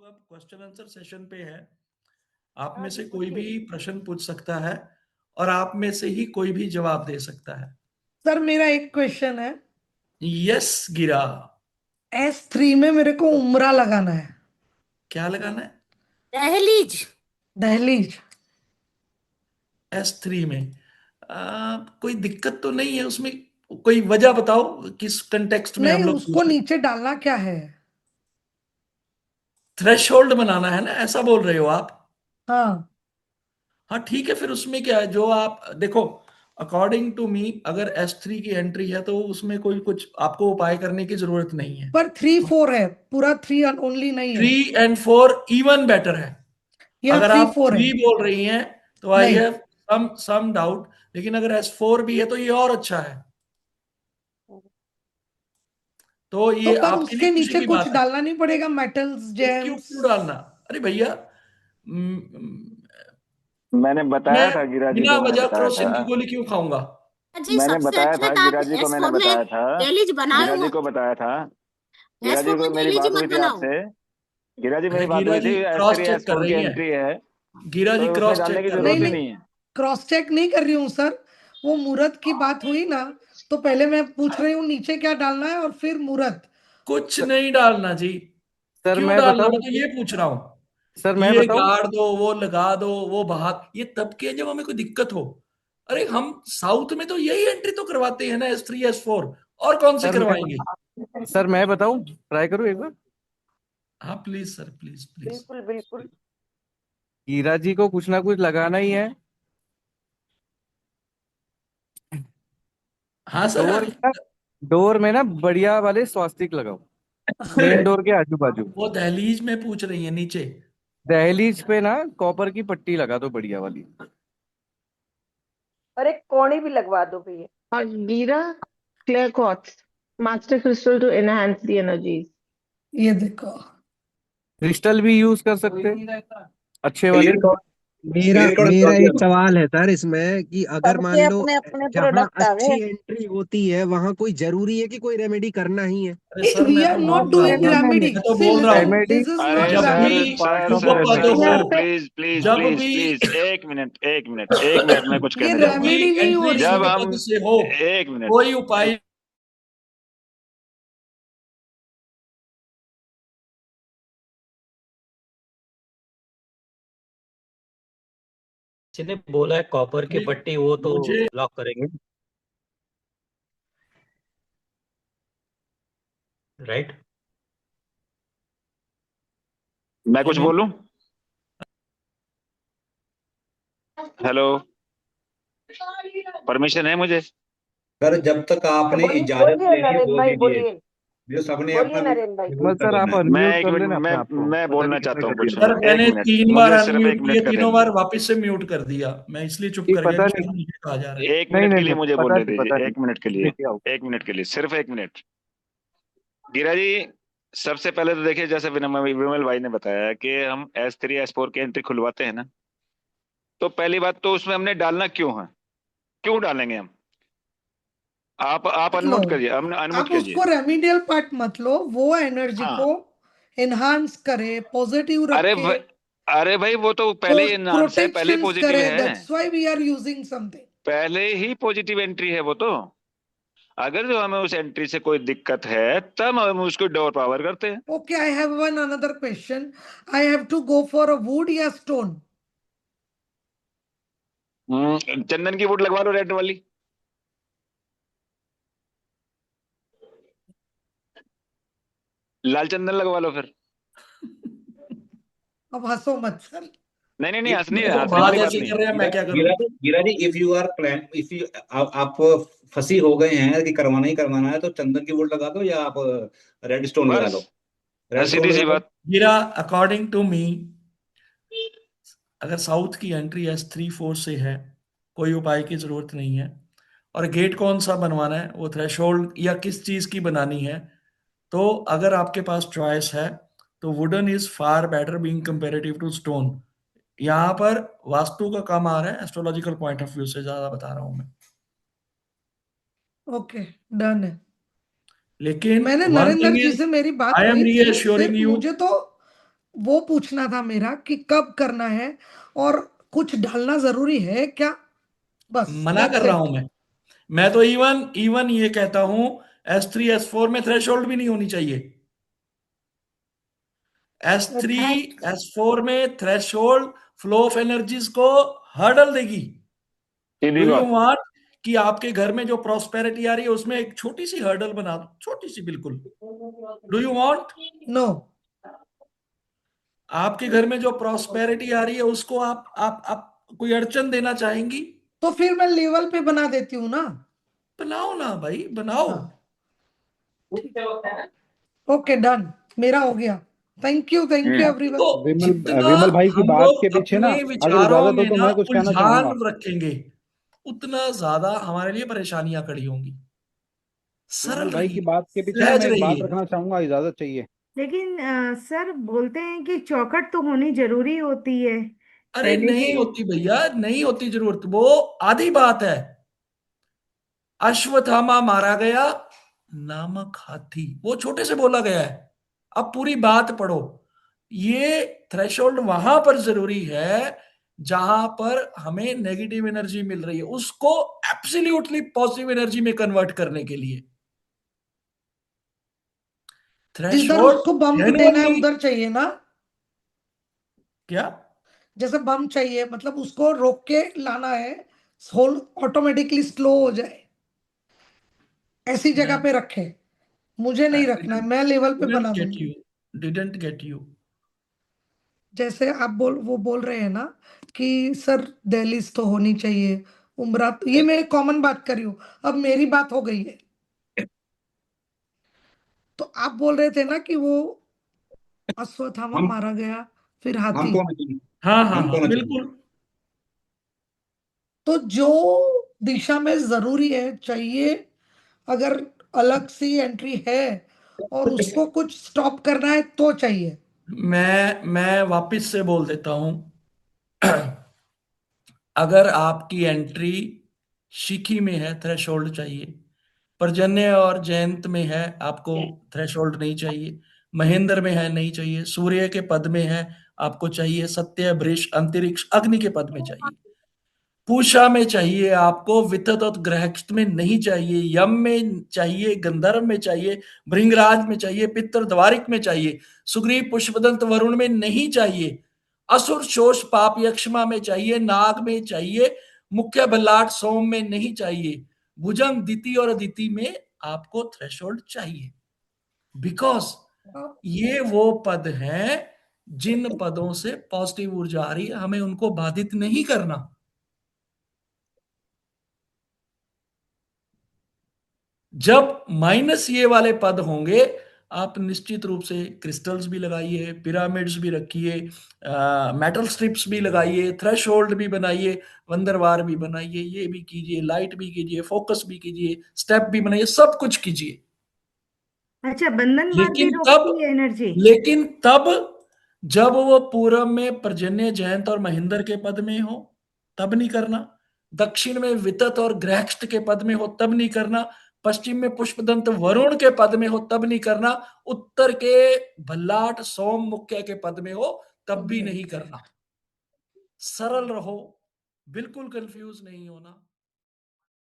अब question answer session पे है। आप में हाँ से जी, कोई भी पूछिए। प्रश्न पूछ सकता है और आप में से ही कोई भी जवाब दे सकता है। सर मेरा एक क्वेश्चन है। यस गिरा। S3 में मेरे को उम्रा लगाना है। क्या लगाना है? दहलीज। दहलीज। S3 में कोई दिक्कत तो नहीं है उसमें? कोई वजह बताओ किस कंटेक्स्ट में हम नहीं, लोग उसको पूछ रहे हैं। नीचे डालना क्या है? थ्रेशोल्ड बनाना है ना, ऐसा बोल रहे हो आप? हाँ। हाँ ठीक है, फिर उसमें क्या है, जो आप देखो, अकॉर्डिंग टू मी अगर S3 की एंट्री है तो उसमें कोई कुछ आपको उपाय करने की जरूरत नहीं है। पर 3-4 है, पूरा 3 ओनली नहीं है। 3 और 4 इवन बेटर है। यहाँ अगर आप 3-4 है। 3 बोल रही हैं तो आई नहीं, हैव सम डाउट, लेकिन अगर S4 भी है तो ये और अच्छा है। तो तो ये पर आपके लिए उसके खुशी नीचे की कुछ बात है। डालना नहीं पड़ेगा? मेटल्स, तो क्यों जेम्स। क्यों डालना? अरे भैया, मैंने बताया मैं था गिरा जी बिना को, मैंने वजह बताया क्रोसिन की था गोली क्यों खाऊंगा? जी मैंने सबसे बताया अच्छा था तो गिरा आप जी को, मैंने S4 में बताया था दहलीज बनाओ गिरा जी मत। को बताया था गिरा जी S4 को में मेरी दहलीज बात हुई मत थी बनाओ। आपसे। गिरा जी मेरी बात गीरा हुई जी थी, क्रॉस S3 चेक कर S4 की रही हैं। एंट्री है गीरा जी तो उसमें क्रॉस डालने चेक की कर जरूरत रही ही हैं। नहीं है। क्रॉस चेक नहीं कर रही हूँ सर। वो मुहूर्त की बात हुई ना, तो पहले मैं पूछ रही हूँ नीचे क्या डालना है और फिर मुहूर्त। कुछ नहीं डालना जी। सर क्यों मैं डालना, मैं बताऊं तो ये पूछ रहा हूँ। सर मैं ये बताऊं गाड़ दो, वो लगा दो, वो बहा, ये तब के जब हमें कोई दिक्कत हो। अरे हम साउथ में तो यही एंट्री तो करवाते हैं ना, S3 S4, और कौन सी सर करवाएंगे? मैं बताऊं, ट्राई करूं एक बार। हाँ प्लीज सर, प्लीज प्लीज। बिल्कुल बिल्कुल। गिरा जी को कुछ ना कुछ लगाना ही है। हाँ सर। डोर में ना बढ़िया वाले स्वास्तिक लगाओ, मेन डोर के आजू बाजू। वो दहलीज में पूछ रही है नीचे। दहलीज पे ना कॉपर की पट्टी लगा दो बढ़िया वाली। और एक कोणी भी लगवा दो भैया। और लीरा clear quartz master crystal to enhance the energies. ये देखो। क्रिस्टल भी यूज कर सकते हैं अच्छे वाले। मेरा मेरा एक सवाल है सर इसमें कि अगर मान सबके लो अपने अपने जहाँ प्रोडक्ट आवे। अच्छी एंट्री होती है वहां कोई जरूरी है कि कोई रेमेडी करना ही है? अरे सर वी मैं आर तो नॉट बोल रहा डूइंग हूँ, रेमेडी। मैं तो सी बोल रहा लिसन, हूँ। रेमेडी दिस इज अरे नॉट जब सर, भी remedy. Part of Shubh the पद रेमेडी। हो, प्लीज प्लीज जब प्लीज भी प्लीज एक मिनट मैं कुछ ये कहना जब चाहूंगा। भी रेमेडी नहीं हो एंट्री रही जब शुभ है। हम पद से हो, एक मिनट कोई उपाय। जिसने बोला है कॉपर की पट्टी, वो तो मुझे लॉक करेंगे, राइट? मैं कुछ बोलूं? हेलो, परमिशन है मुझे? सर जब तक आपने बोलिए इजाजत बोलिए ले ली है नरेंद्र बोल भाई, दीजिए। बोलिए जो सबने बोलिए अपना नरेंद्र भाई। विमल कर सर, आप लेना है। अनम्यूट मैं एक कर मिनट लेना अपने आप को, मैं पता बोलना नहीं कितने तो का कर कुछ। दीजिए। सर एक मैंने मिनट 3 बार मुझे सिर्फ एक अनम्यूट किया, मिनट का तीनों रहने बार दो। वापस से म्यूट कर दिया। मैं इसलिए चुप जी, कर गया पता कि नहीं, शायद मुझे कहा जा रहा है। एक नहीं मिनट नहीं के लिए नहीं, मुझे पता बोलने नहीं, पता दीजिए, नहीं। एक मिनट के लिए, देखिए आओ। एक मिनट के लिए, सिर्फ एक मिनट। गिरा जी, सबसे पहले तो देखिए, जैसे विमल भाई ने बताया कि हम S3 S4 की एंट्री खुलवाते हैं ना, तो पहली बात तो उसमें हमने डालना क्यों है, क्यों डालेंगे हम? आप मत लो, अनम्यूट करिए, अनम्यूट आप कीजिए। उसको रेमिडियल पार्ट मत लो। वो एनर्जी हाँ, को एनहांस करे, पॉजिटिव अरे रखे, अरे भाई, वो तो पहले ही एनहांस है, पहले ही प्रोटेक्शंस पॉजिटिव करे। है, that's why we are using something. पहले ही पॉजिटिव एंट्री है वो तो। अगर जो हमें उस एंट्री से कोई दिक्कत है तब हम उसको डोर पावर करते हैं। Okay, I have one another question. I have to go for a wood या स्टोन? चंदन की वुड लगवा लो, रेड वाली। लाल चंदन लगवा लो फिर। अब हंसो मत सर। नहीं नहीं नहीं, हंसनी देखो हंसने बात वाली बात ऐसी नहीं कर है। रहे हैं, मैं क्या करूं? गिरा जी, if you are plan, if you आप फंसी हो गए हैं कि करवाना ही करवाना है, तो चंदन की वुड लगा दो या आप रेड स्टोन लगा बस लो। रेड स्टोन सीधी लगा सी लो। बात। मेरा अकॉर्डिंग टू मी, अगर साउथ की एंट्री S3 4 से है, कोई उपाय की जरूरत नहीं है। और गेट कौन सा बनवाना है, वो थ्रेशोल्ड या किस चीज की बनानी है, तो अगर आपके पास चॉइस है तो wooden is far better being comparative to stone. यहाँ पर वास्तु का काम आ रहा है, एस्ट्रोलॉजिकल पॉइंट ऑफ व्यू से ज्यादा बता रहा हूं मैं। ओके, डन है। लेकिन मैंने one Narendra thing ji is, से मेरी बात आई एम हुई थी, रीअश्योरिंग सिर्फ यू। मुझे तो वो पूछना था मेरा कि कब करना है और कुछ डालना जरूरी है क्या? बस मना that's कर रहा it. हूं मैं तो इवन इवन ये कहता हूं S3 S4 में थ्रेशोल्ड भी नहीं होनी चाहिए। S3 S4 में थ्रेशोल्ड फ्लो ऑफ एनर्जीज को हर्डल देगी। सीधी डू यू बात। वांट कि आपके घर में जो प्रॉस्पेरिटी आ रही है उसमें एक छोटी सी हर्डल बना दो, छोटी सी बिल्कुल। डू यू वांट नो, आपके घर में जो प्रॉस्पेरिटी आ रही है उसको आप कोई अड़चन देना चाहेंगी? तो फिर मैं लेवल पे बना देती हूँ ना। बनाओ ना भाई, बनाओ। हाँ, ओके डन, मेरा हो गया। Thank you everyone. तो विमल जितना विमल भाई की हम बात लोग के पीछे ना, अपने अगर विचारों इजाजत हो में तो ना मैं कुछ कहना उलझान चाहूंगा। रखेंगे उतना ज्यादा हमारे लिए परेशानियां खड़ी होंगी। विमल सरल भाई की रहिए, बात के पीछे ना सहज मैं एक बात रहिए। रखना चाहूंगा, इजाजत चाहिए। लेकिन सर बोलते हैं कि चौखट तो होनी जरूरी होती है अरे पहले नहीं से। होती भैया, नहीं होती जरूरत, वो आधी बात है। अश्वत्थामा मारा गया नामक हाथी, वो छोटे से बोला गया है। अब पूरी बात पढ़ो। ये थ्रेशोल्ड वहां पर जरूरी है जहां पर हमें नेगेटिव एनर्जी मिल रही है, उसको एब्सोल्युटली पॉजिटिव एनर्जी में कन्वर्ट करने के लिए जिधर थ्रेशोल्ड उसको बम्प देना है जेन्युइनली। उधर चाहिए ना। क्या? जैसे बम्प चाहिए मतलब उसको रोक के लाना है, होल ऑटोमेटिकली स्लो हो जाए, ऐसी जगह मैं पे रखे। मुझे नहीं रखना है, मैं लेवल पे डिडंट बना गेट दूंगी। You, didn't get you. जैसे आप वो बोल रहे हैं ना कि सर दहलीज तो होनी चाहिए, उम्रा, ये मैं कॉमन बात कर रही हूँ। अब मेरी बात हो गई है, तो आप बोल रहे थे ना कि वो अश्वत्थामा हम मारा गया फिर हाथी। हमको होना चाहिए। हाँ हाँ हमको हाँ होना चाहिए। बिल्कुल। तो जो दिशा में जरूरी है चाहिए, अगर अलग सी एंट्री है और उसको कुछ स्टॉप करना है तो चाहिए। मैं वापस से बोल देता हूं। अगर आपकी एंट्री शिखी में है, थ्रेशोल्ड चाहिए। पर्जन्य और जयंत में है, आपको थ्रेशोल्ड नहीं चाहिए। महेंद्र में है, नहीं चाहिए। सूर्य के पद में है, आपको चाहिए। सत्य, वृष, अंतरिक्ष, अग्नि के पद में चाहिए। पूषा में चाहिए आपको, वितत और ग्रहस्थ में नहीं चाहिए। यम में चाहिए, गंधर्व में चाहिए, भृंगराज में चाहिए, पितृ द्वारिक में चाहिए। सुग्रीव पुष्पदंत वरुण में नहीं चाहिए। असुर शोष पाप यक्षमा में चाहिए, नाग में चाहिए, मुख्य बल्लाट सोम में नहीं चाहिए। भुजंग दिति और अदिति में आपको थ्रेशोल्ड चाहिए। बिकॉज ये वो पद हैं जिन पदों से पॉजिटिव ऊर्जा आ रही है, हमें उनको बाधित नहीं करना। जब माइनस ये वाले पद होंगे, आप निश्चित रूप से क्रिस्टल्स भी लगाइए, पिरामिड्स भी रखिए, मेटल स्ट्रिप्स भी लगाइए, थ्रेशोल्ड भी बनाइए, वंदरवार भी बनाइए, ये भी कीजिए, लाइट भी कीजिए, फोकस भी कीजिए, स्टेप भी बनाइए, सब कुछ कीजिए। अच्छा, बंधन बार भी लेकिन तब रोकती है एनर्जी। लेकिन तब जब वो पूरब में पर्जन्य, जयंत और महेंद्र के पद में हो तब नहीं करना। दक्षिण में वितत और ग्रहस्थ के पद में हो तब नहीं करना। पश्चिम में पुष्पदंत वरुण के पद में हो तब नहीं करना। उत्तर के भल्लाट सोम मुख्य के पद में हो तब भी नहीं करना। सरल रहो, बिल्कुल कंफ्यूज नहीं होना।